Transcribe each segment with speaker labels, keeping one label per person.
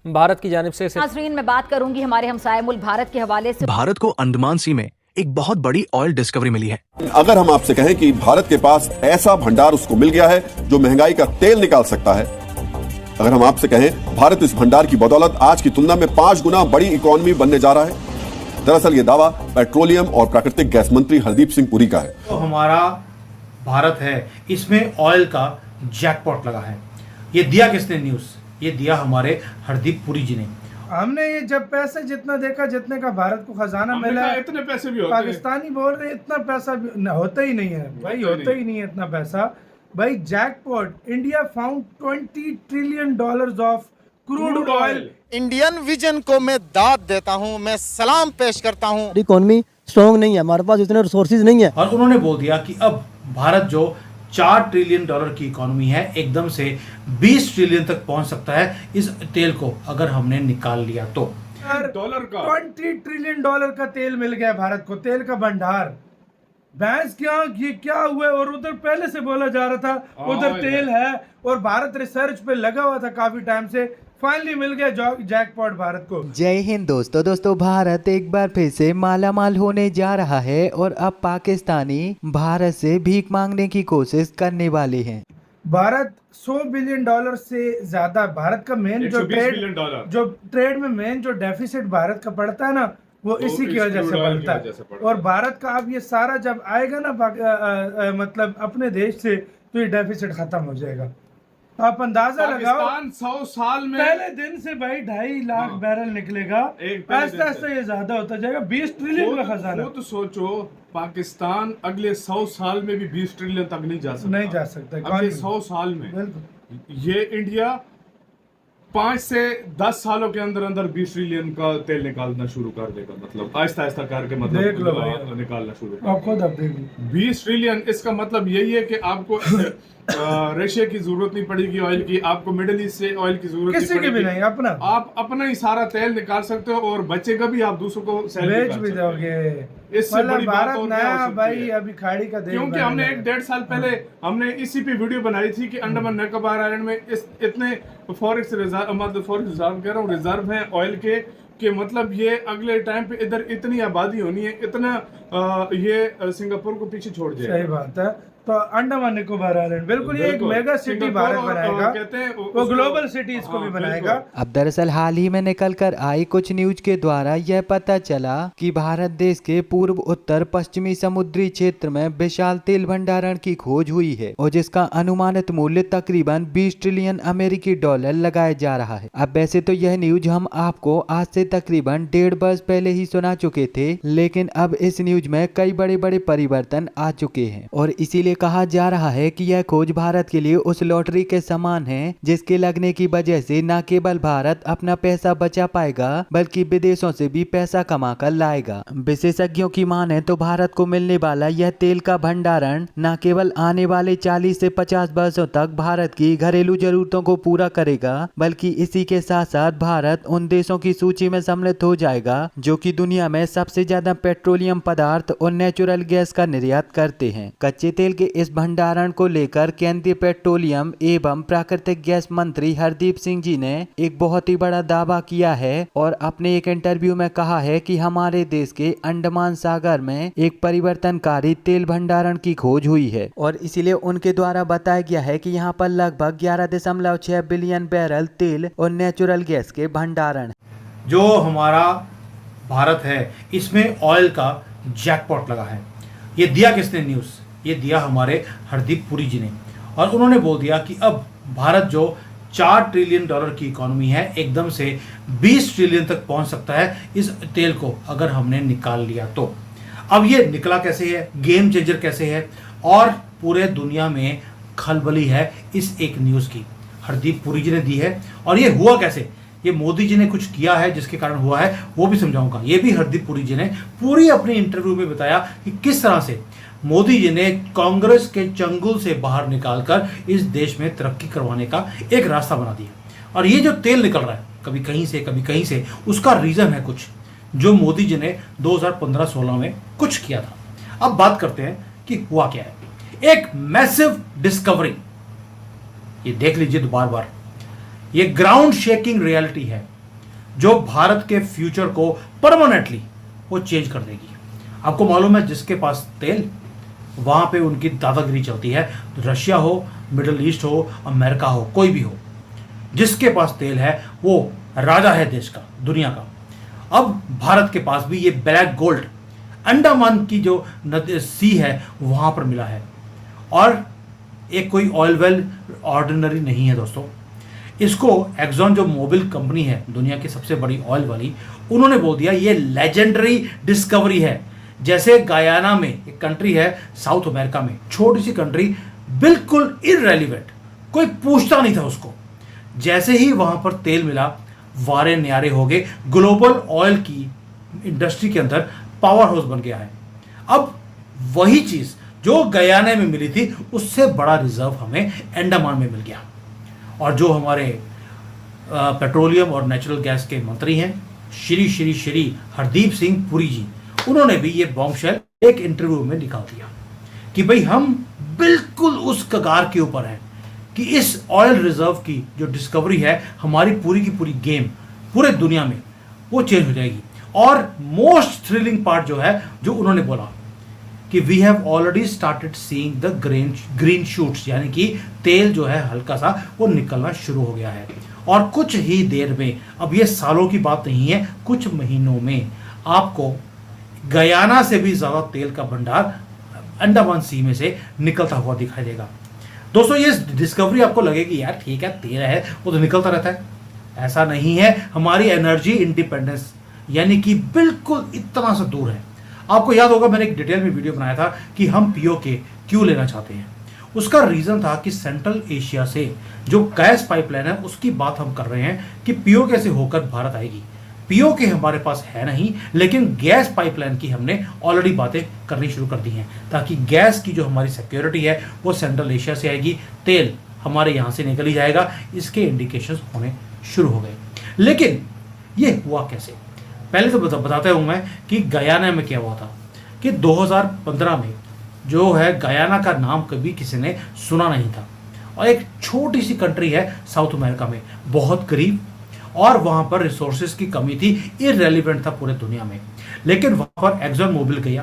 Speaker 1: भारत की जानिब से
Speaker 2: नाज़रीन, मैं बात करूंगी हमारे हमसाये मुल्क भारत के हवाले से।
Speaker 3: भारत को अंडमान सी में एक बहुत बड़ी ऑयल डिस्कवरी मिली है।
Speaker 4: अगर हम आपसे कहें कि भारत के पास ऐसा भंडार उसको मिल गया है जो महंगाई का तेल निकाल सकता है, अगर हम आपसे कहें भारत इस भंडार की बदौलत आज की तुलना में 5 गुना बड़ी इकोनॉमी बनने जा रहा है। दरअसल ये दावा पेट्रोलियम और प्राकृतिक गैस मंत्री हरदीप सिंह पुरी का है।
Speaker 5: तो हमारा भारत है, इसमें ऑयल का जैकपॉट लगा है। ये दिया किसने न्यूज़? ये दिया हमारे हरदीप पुरी जी ने।
Speaker 6: हमने ये जब पैसे जितना देखा जितने का भारत को खजाना मिला, इतने पैसे भी होते पाकिस्तानी बोल रहे इतना पैसा भी होता ही नहीं है भाई, होता ही नहीं है इतना पैसा भाई। Jackpot, India found $20 trillion of crude oil.
Speaker 7: Indian vision को मैं दाद देता हूं, मैं सलाम पेश करता हूं।
Speaker 8: इकोनॉमी स्ट्रॉन्ग नहीं है, हमारे पास इतने रिसोर्सेज नहीं है।
Speaker 5: और उन्होंने बोल दिया कि अब भारत जो $4 ट्रिलियन की इकोनॉमी है, एकदम से 20 ट्रिलियन तक पहुंच सकता है इस तेल को अगर हमने निकाल लिया तो।
Speaker 6: डॉलर का $20 ट्रिलियन का तेल मिल गया भारत को, तेल का भंडार। भैंस क्या ये क्या हुआ? और उधर पहले से बोला जा रहा था उधर तेल है और भारत रिसर्च पे लगा हुआ था काफी टाइम से, फाइनली मिल गया जैकपॉट भारत को।
Speaker 9: जय हिंद दोस्तों, भारत एक बार फिर से मालामाल होने जा रहा है और अब पाकिस्तानी भारत से भीख मांगने की कोशिश करने वाले हैं।
Speaker 6: भारत $100 बिलियन से ज्यादा, भारत का मेन जो ट्रेड में मेन जो डेफिसिट भारत का पड़ता है ना, वो इसी की वजह से बढ़ता है। और भारत का अब ये सारा जब आएगा ना मतलब अपने देश से, तो ये डेफिसिट खत्म हो जाएगा। आप अंदाजा लगाओ
Speaker 10: 100 साल में
Speaker 6: पहले दिन से भाई 2.5 लाख बैरल निकलेगा, ऐसा ऐसा ये ज्यादा होता जाएगा। 20 ट्रिलियन का खजाना।
Speaker 10: तो सोचो पाकिस्तान अगले 100 साल में भी 20 ट्रिलियन तक नहीं जा सकता। अगले 100 साल में ये इंडिया 5 से 10 सालों के अंदर अंदर 20 ट्रिलियन का तेल निकालना शुरू कर देगा। मतलब आहिस्ता आहिस्ता करके मतलब निकालना शुरू कर 20 ट्रिलियन। इसका मतलब यही है कि आपको रशिया की जरूरत नहीं पड़ेगी ऑयल की, आपको मिडिल ईस्ट से ऑयल की जरूरत
Speaker 6: किसी की भी नहीं, अपना
Speaker 10: आप अपना ही सारा तेल निकाल सकते हो और बचेगा भी, आप दूसरों को
Speaker 6: बेच भी दोगे।
Speaker 10: इससे बड़ी बात
Speaker 6: भारत नया भाई अभी खाड़ी का देश,
Speaker 10: क्योंकि हमने 1-1.5 साल पहले हमने इसी पे वीडियो बनाई थी कि अंडमान निकोबार आइलैंड में इतने फॉरेक्स रिजर्व, मतलब फॉरेक्स रिजर्व कह रहा हूँ, रिजर्व है ऑयल के मतलब ये अगले टाइम पे इधर इतनी आबादी होनी है, इतना ये सिंगापुर को पीछे छोड़ जाएगा।
Speaker 6: सही बात है। तो अंडमान निकोबार आइलैंड बिल्कुल ये एक मेगा सिटी भारत बनाएगा, वो ग्लोबल सिटी इसको भी बनाएगा।
Speaker 9: अब दरअसल हाल ही में निकल कर आई कुछ न्यूज के द्वारा यह पता चला कि भारत देश के पूर्व उत्तर पश्चिमी समुद्री क्षेत्र में विशाल तेल भंडारण की खोज हुई है और जिसका अनुमानित मूल्य तकरीबन 20 ट्रिलियन अमेरिकी डॉलर लगाया जा रहा है। अब वैसे तो यह न्यूज हम आपको आज से तकरीबन 1.5 वर्ष पहले ही सुना चुके थे, लेकिन अब इस न्यूज में कई बड़े बड़े परिवर्तन आ चुके हैं और इसीलिए कहा जा रहा है कि यह खोज भारत के लिए उस लॉटरी के समान है जिसके लगने की वजह से न केवल भारत अपना पैसा बचा पाएगा बल्कि विदेशों से भी पैसा कमा कर लाएगा। विशेषज्ञों की माने तो भारत को मिलने वाला यह तेल का भंडारण न केवल आने वाले 40 से 50 वर्षों तक भारत की घरेलू जरूरतों को पूरा करेगा, बल्कि इसी के साथ साथ भारत उन देशों की सूची में सम्मिलित हो जाएगा जो कि दुनिया में सबसे ज्यादा पेट्रोलियम पदार्थ और नेचुरल गैस का निर्यात करते हैं। कच्चे तेल के इस भंडारण को लेकर केंद्रीय पेट्रोलियम एवं प्राकृतिक गैस मंत्री हरदीप सिंह जी ने एक बहुत ही बड़ा दावा किया है और अपने एक इंटरव्यू में कहा है कि हमारे देश के अंडमान सागर में एक परिवर्तनकारी तेल भंडारण की खोज हुई है और इसीलिए उनके द्वारा बताया गया है कि यहाँ पर लगभग 11.6 बिलियन बैरल तेल और नेचुरल गैस के भंडारण।
Speaker 5: जो हमारा भारत है, इसमें ऑयल का जैकपॉट लगा है। ये दिया किसने न्यूज़? ये दिया हमारे हरदीप पुरी जी ने। और उन्होंने बोल दिया कि अब भारत जो $4 ट्रिलियन की इकोनॉमी है, एकदम से 20 ट्रिलियन तक पहुंच सकता है इस तेल को अगर हमने निकाल लिया तो। अब ये निकला कैसे है, गेम चेंजर कैसे है और पूरे दुनिया में खलबली है इस एक न्यूज़ की, हरदीप पुरी जी ने दी है। और ये हुआ कैसे, ये मोदी जी ने कुछ किया है जिसके कारण हुआ है, वो भी समझाऊंगा। ये भी हरदीप पुरी जी ने पूरी अपनी इंटरव्यू में बताया कि किस तरह से मोदी जी ने कांग्रेस के चंगुल से बाहर निकालकर इस देश में तरक्की करवाने का एक रास्ता बना दिया। और ये जो तेल निकल रहा है कभी कहीं से कभी कहीं से, उसका रीजन है कुछ जो मोदी जी ने 2015-16 में कुछ किया था। अब बात करते हैं कि हुआ क्या है। एक मैसिव डिस्कवरी, ये देख लीजिए तो बार बार, ये ग्राउंड शेकिंग रियलिटी है। जो भारत के फ्यूचर को परमानेंटली वो चेंज कर देगी। आपको मालूम है जिसके पास तेल, वहां पे उनकी दादागिरी चलती है। रशिया हो, मिडिल ईस्ट हो, अमेरिका हो, कोई भी हो, जिसके पास तेल है वो राजा है देश का, दुनिया का। अब भारत के पास भी ये ब्लैक गोल्ड अंडमान की जो सी है वहां पर मिला है। और एक कोई ऑयल वेल ऑर्डिनरी नहीं है दोस्तों। इसको एक्सॉन जो मोबिल कंपनी है दुनिया की सबसे बड़ी ऑयल वाली, उन्होंने बोल दिया ये लेजेंडरी डिस्कवरी है। जैसे गयाना में एक कंट्री है साउथ अमेरिका में, छोटी सी कंट्री, बिल्कुल इररेलेवेंट, कोई पूछता नहीं था उसको। जैसे ही वहां पर तेल मिला, वारे न्यारे हो गए। ग्लोबल ऑयल की इंडस्ट्री के अंदर पावर हाउस बन गया है। अब वही चीज जो गयाना में मिली थी, उससे बड़ा रिजर्व हमें अंडमान में मिल गया। और जो हमारे पेट्रोलियम और नेचुरल गैस के मंत्री हैं श्री श्री श्री हरदीप सिंह पुरी जी, उन्होंने भी ये बॉम्बशेल एक इंटरव्यू में निकाल दिया कि भाई हम बिल्कुल उस कगार के ऊपर हैं कि इस ऑयल रिजर्व की जो डिस्कवरी है, हमारी पूरी की पूरी गेम पूरे दुनिया में वो चेंज हो जाएगी। और मोस्ट थ्रिलिंग पार्ट जो है, जो उन्होंने बोला कि we have already started seeing the green shoots, यानी कि तेल जो है हल्का सा वो निकलना शुरू हो गया है। और कुछ ही देर में, अब ये सालों की बात नहीं है, कुछ महीनों में आपको गयाना से भी ज्यादा तेल का भंडार अंडमान सी में से निकलता हुआ दिखाई देगा। दोस्तों ये डिस्कवरी आपको लगेगी यार ठीक है, तेल है वो तो निकलता रहता है, ऐसा नहीं है। हमारी एनर्जी इंडिपेंडेंस यानी कि बिल्कुल इतना सा दूर है। आपको याद होगा मैंने एक डिटेल में वीडियो बनाया था कि हम पीओके क्यों लेना चाहते हैं। उसका रीजन था कि सेंट्रल एशिया से जो गैस पाइपलाइन है उसकी बात हम कर रहे हैं कि पीओके से होकर भारत आएगी। पीओके हमारे पास है नहीं, लेकिन गैस पाइपलाइन की हमने ऑलरेडी बातें करनी शुरू कर दी हैं, ताकि गैस की जो हमारी सिक्योरिटी है वो सेंट्रल एशिया से आएगी, तेल हमारे यहाँ से निकल ही जाएगा। इसके इंडिकेशंस होने शुरू हो गए। लेकिन ये हुआ कैसे, पहले तो बताता हूँ मैं कि गयाना में क्या हुआ था। कि 2015 में जो है गयाना का नाम कभी किसी ने सुना नहीं था, और एक छोटी सी कंट्री है साउथ अमेरिका में, बहुत करीब, और वहां पर रिसोर्सेज की कमी थी, इररेलेवेंट था पूरे दुनिया में। लेकिन वहां पर एक्सॉन मोबिल गया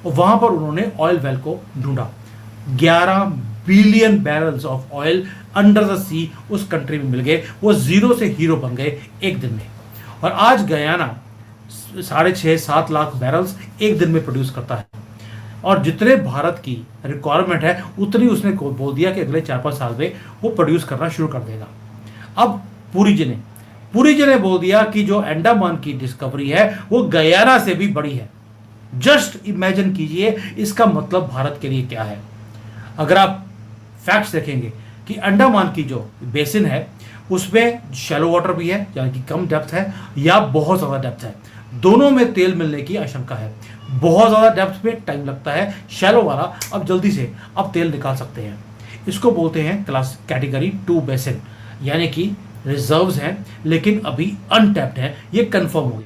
Speaker 5: और वहां पर उन्होंने ऑयल वेल को ढूंढा। 11 billion barrels of oil under the sea उस कंट्री में मिल गए। वो जीरो से हीरो बन गए एक दिन में। और आज गयाना 6.5-7 लाख बैरल्स एक दिन में प्रोड्यूस करता है। और जितने भारत की रिक्वायरमेंट है उतनी उसने बोल दिया कि अगले 4-5 साल में वो प्रोड्यूस करना शुरू कर देगा। अब पुरी जी ने बोल दिया कि जो अंडमान की डिस्कवरी है वो गयाना से भी बड़ी है। जस्ट इमेजिन कीजिए इसका मतलब भारत के लिए क्या है। अगर आप फैक्ट्स देखेंगे कि अंडमान की जो बेसिन है उसमें शैलो वाटर भी है, यानी कि कम डेप्थ है, या बहुत ज़्यादा डेप्थ है। दोनों में तेल मिलने की आशंका है। बहुत ज़्यादा डेप्थ में टाइम लगता है, शैलो वाला अब जल्दी से अब तेल निकाल सकते हैं। इसको बोलते हैं क्लास कैटेगरी 2 बेसिन, यानी कि रिजर्व्स हैं लेकिन अभी अनटैप्ड है, ये कंफर्म हो गया।